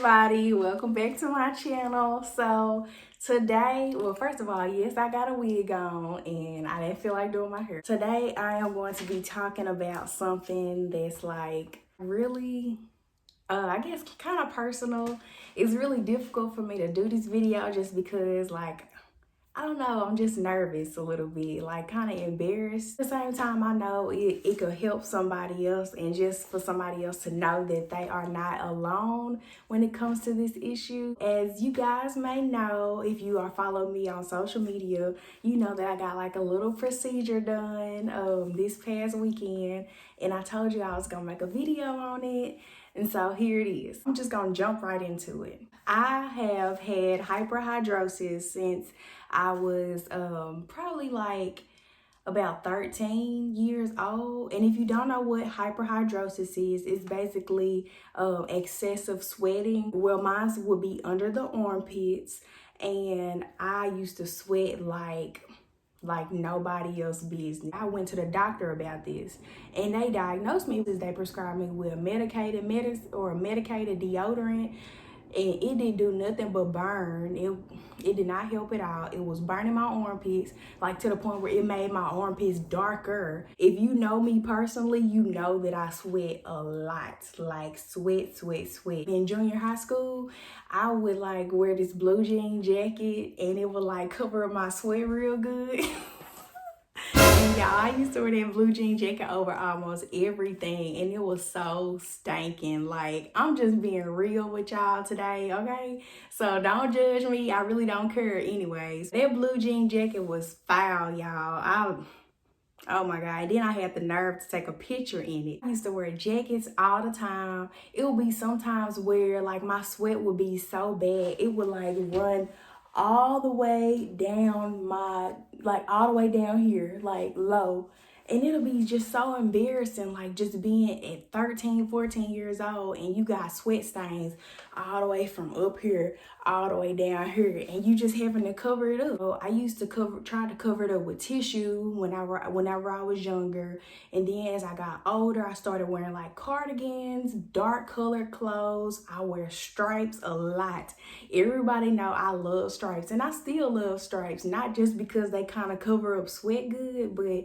everybody, welcome back to my channel. So today, well, first of all, yes, I got a wig on and I didn't feel like doing my hair. Today I am going to be talking about something that's like really I guess kind of personal. It's really difficult for me to do this video just because like I don't know, I'm just nervous a little bit, like kind of embarrassed. At the same time, I know it could help somebody else, and just for somebody else to know that they are not alone when it comes to this issue. As you guys may know, if you are following me on social media, you know that I got like a little procedure done this past weekend, and I told you I was gonna make a video on it. And so here it is. I'm just gonna jump right into it. I have had hyperhidrosis since I was probably like about 13 years old. And if you don't know what hyperhidrosis is, it's basically excessive sweating. Well, mine would be under the armpits, and I used to sweat like nobody else's business. I went to the doctor about this, and they diagnosed me because they prescribed me with a medicated deodorant, and it didn't do nothing but burn. It did not help at all. It was burning my armpits, like to the point where it made my armpits darker. If you know me personally, you know that I sweat a lot, like sweat. In junior high school, I would like wear this blue jean jacket and it would like cover up my sweat real good. And y'all, I used to wear that blue jean jacket over almost everything, and it was so stinking. Like, I'm just being real with y'all today, okay? So don't judge me. I really don't care anyways. That blue jean jacket was foul, y'all. Oh my God. And then I had the nerve to take a picture in it. I used to wear jackets all the time. It would be sometimes where like my sweat would be so bad, it would like run all the way down all the way down here, like low. And it'll be just so embarrassing, like just being at 13, 14 years old and you got sweat stains all the way from up here, all the way down here, and you just having to cover it up. So I used to try to cover it up with tissue whenever I was younger. And then as I got older, I started wearing like cardigans, dark colored clothes. I wear stripes a lot. Everybody know I love stripes, and I still love stripes, not just because they kind of cover up sweat good, but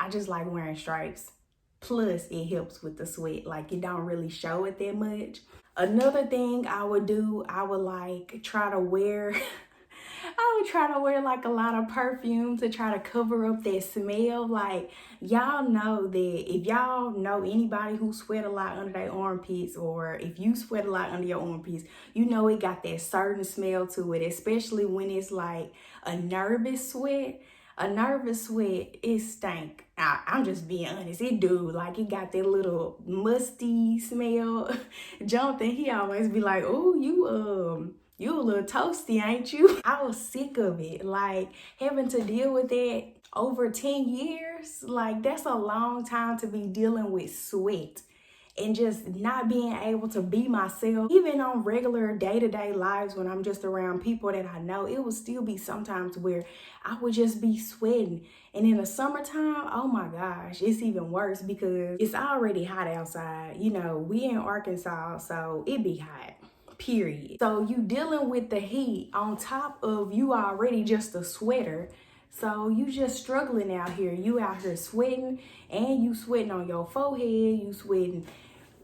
I just like wearing stripes. Plus, it helps with the sweat. Like, it don't really show it that much. Another thing I would do, I would like try to wear, I would try to wear like a lot of perfume to try to cover up that smell. Like, y'all know that if y'all know anybody who sweat a lot under their armpits, or if you sweat a lot under your armpits, you know it got that certain smell to it, especially when it's like a nervous sweat. A nervous sweat, it stank. I'm just being honest. It do. Like, it got that little musty smell. Jonathan, he always be like, "Oh, you a little toasty, ain't you?" I was sick of it. Like, having to deal with that over 10 years, like that's a long time to be dealing with sweat and just not being able to be myself. Even on regular day-to-day lives, when I'm just around people that I know, it would still be sometimes where I would just be sweating. And in the summertime, oh my gosh, it's even worse because it's already hot outside. You know, we in Arkansas, so it be hot, period. So you dealing with the heat on top of you already just a sweater. So you just struggling out here. You out here sweating, and you sweating on your forehead, you sweating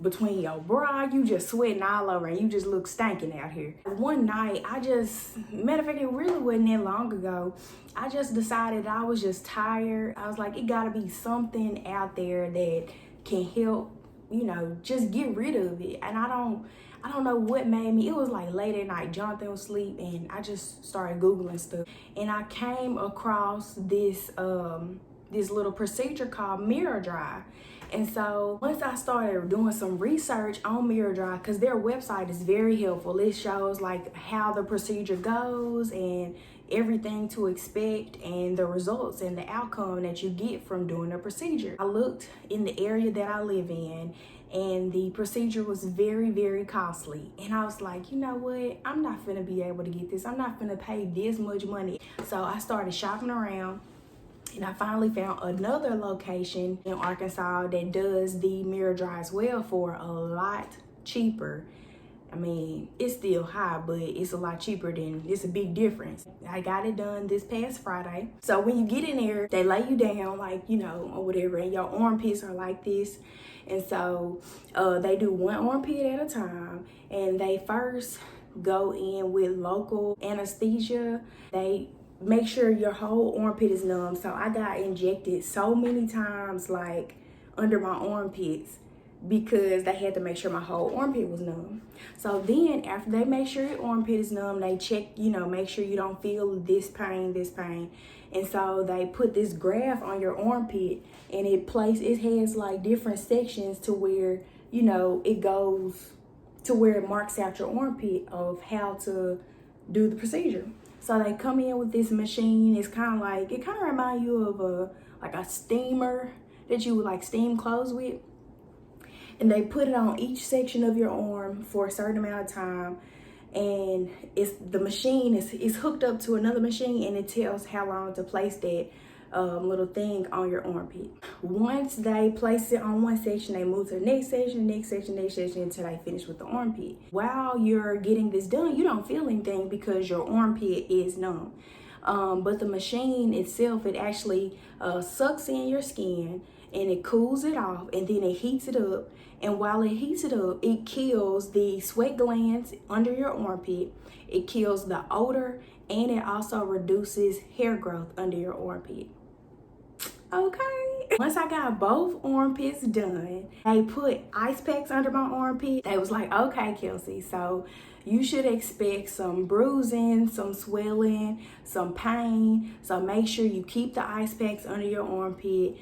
between your bra, you just sweating all over, and you just look stinking out here. One night, matter of fact, it really wasn't that long ago, I just decided I was just tired. I was like, it gotta be something out there that can help, you know, just get rid of it. And I don't know what made me. It was like late at night, Jonathan was asleep, and I just started Googling stuff. And I came across this little procedure called miraDry. And so once I started doing some research on miraDry, because their website is very helpful. It shows like how the procedure goes and everything to expect and the results and the outcome that you get from doing the procedure. I looked in the area that I live in, and the procedure was very, very costly. And I was like, you know what? I'm not finna be able to get this. I'm not finna pay this much money. So I started shopping around, and I finally found another location in Arkansas that does the miraDry as well for a lot cheaper. I mean, it's still high, but it's a lot cheaper it's a big difference. I got it done this past Friday. So when you get in there, they lay you down like, you know, or whatever, and your armpits are like this. And so they do one armpit at a time, and they first go in with local anesthesia. They make sure your whole armpit is numb. So I got injected so many times, like under my armpits, because they had to make sure my whole armpit was numb. So then after they make sure your armpit is numb, they check, you know, make sure you don't feel this pain. And so they put this graph on your armpit, and it has like different sections to where, you know, it goes to where it marks out your armpit of how to do the procedure. So they come in with this machine. It kind of reminds you of a steamer that you would like steam clothes with. And they put it on each section of your arm for a certain amount of time, and the machine is hooked up to another machine, and it tells how long to place that little thing on your armpit. Once they place it on one section, they move to the next section until they finish with the armpit. While you're getting this done, you don't feel anything because your armpit is numb. But the machine itself, it actually sucks in your skin, and it cools it off, and then it heats it up. And while it heats it up, it kills the sweat glands under your armpit. It kills the odor, and it also reduces hair growth under your armpit. Okay. Once I got both armpits done, they put ice packs under my armpit. They was like, okay, Kelcie, so you should expect some bruising, some swelling, some pain. So make sure you keep the ice packs under your armpit.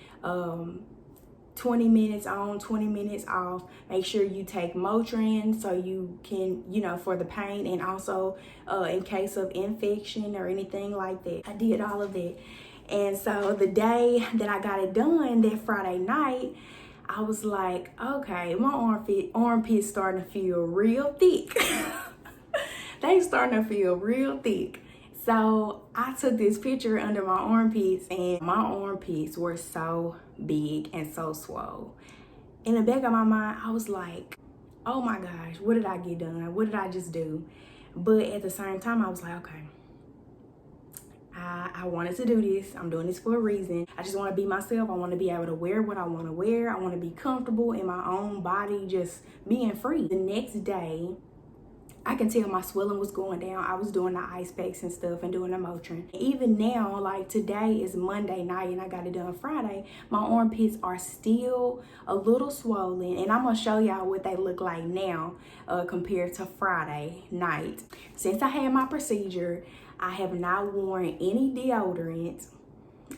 20 minutes on, 20 minutes off. Make sure you take Motrin so you can, you know, for the pain, and also in case of infection or anything like that. I did all of that. And so the day that I got it done, that Friday night, I was like, okay, my armpit's starting to feel real thick. They starting to feel real thick. So I took this picture under my armpits, and my armpits were so big and so swole. In the back of my mind, I was like, oh my gosh, what did I get done? What did I just do? But at the same time, I was like, okay, I wanted to do this. I'm doing this for a reason. I just want to be myself. I want to be able to wear what I want to wear. I want to be comfortable in my own body, just being free. The next day, I can tell my swelling was going down. I was doing the ice packs and stuff and doing the Motrin. Even now, like today is Monday night and I got it done Friday, my armpits are still a little swollen, and I'm gonna show y'all what they look like now compared to Friday night. Since I had my procedure, I have not worn any deodorant.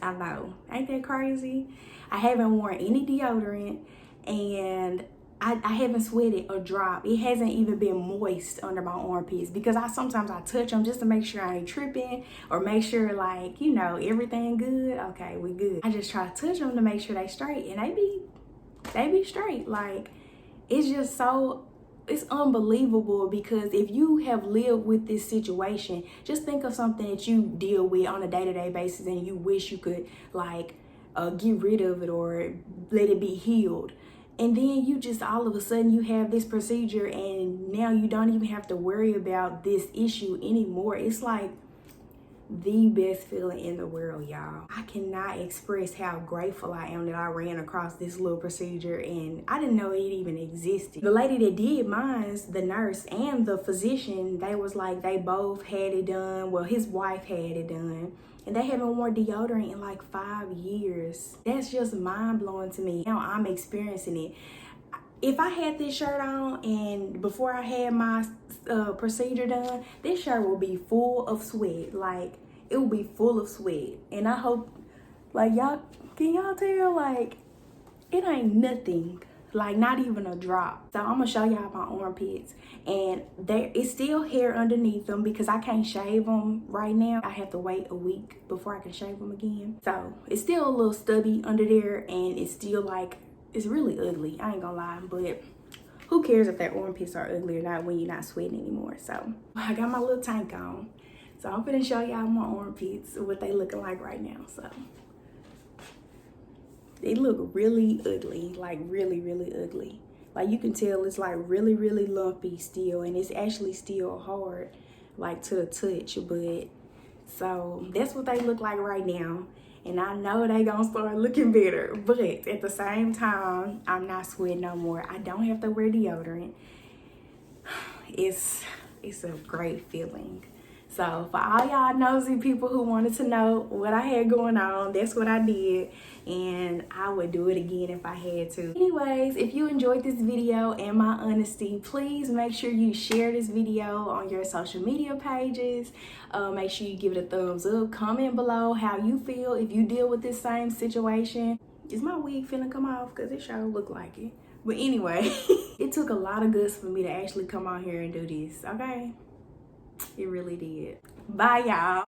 I know, ain't that crazy? I haven't worn any deodorant, and I haven't sweated a drop. It hasn't even been moist under my armpits, because sometimes I touch them just to make sure I ain't tripping, or make sure, like, you know, everything good. Okay, we good. I just try to touch them to make sure they straight, and they be straight. Like, it's just so, it's unbelievable, because if you have lived with this situation, just think of something that you deal with on a day-to-day basis and you wish you could, like, get rid of it or let it be healed. And then you just all of a sudden you have this procedure, and now you don't even have to worry about this issue anymore. It's like the best feeling in the world, y'all. I cannot express how grateful I am that I ran across this little procedure, and I didn't know it even existed. The lady that did mine, the nurse and the physician, they was like, they both had it done. Well, his wife had it done, and they haven't worn deodorant in like 5 years. That's just mind-blowing to me. Now I'm experiencing it. If I had this shirt on and before I had my procedure done, this shirt will be full of sweat. Like, it will be full of sweat. And I hope, like, can y'all tell, like, it ain't nothing. Like, not even a drop. So I'm gonna show y'all my armpits, and there is still hair underneath them because I can't shave them right now. I have to wait a week before I can shave them again. So it's still a little stubby under there, and it's still like, it's really ugly. I ain't gonna lie, but who cares if their armpits are ugly or not when you're not sweating anymore? So I got my little tank on. So I'm gonna show y'all my armpits, what they looking like right now. So they look really ugly, like really, really ugly. Like you can tell it's like really, really lumpy still, and it's actually still hard, like to the touch. But so that's what they look like right now. And I know they gonna start looking better. But at the same time, I'm not sweating no more. I don't have to wear deodorant. It's a great feeling. So for all y'all nosy people who wanted to know what I had going on, that's what I did. And I would do it again if I had to. Anyways, if you enjoyed this video and my honesty, please make sure you share this video on your social media pages. Make sure you give it a thumbs up. Comment below how you feel if you deal with this same situation. Is my wig finna come off? Because it sure look like it. But anyway, it took a lot of guts for me to actually come out here and do this, okay? It really did. Bye, y'all.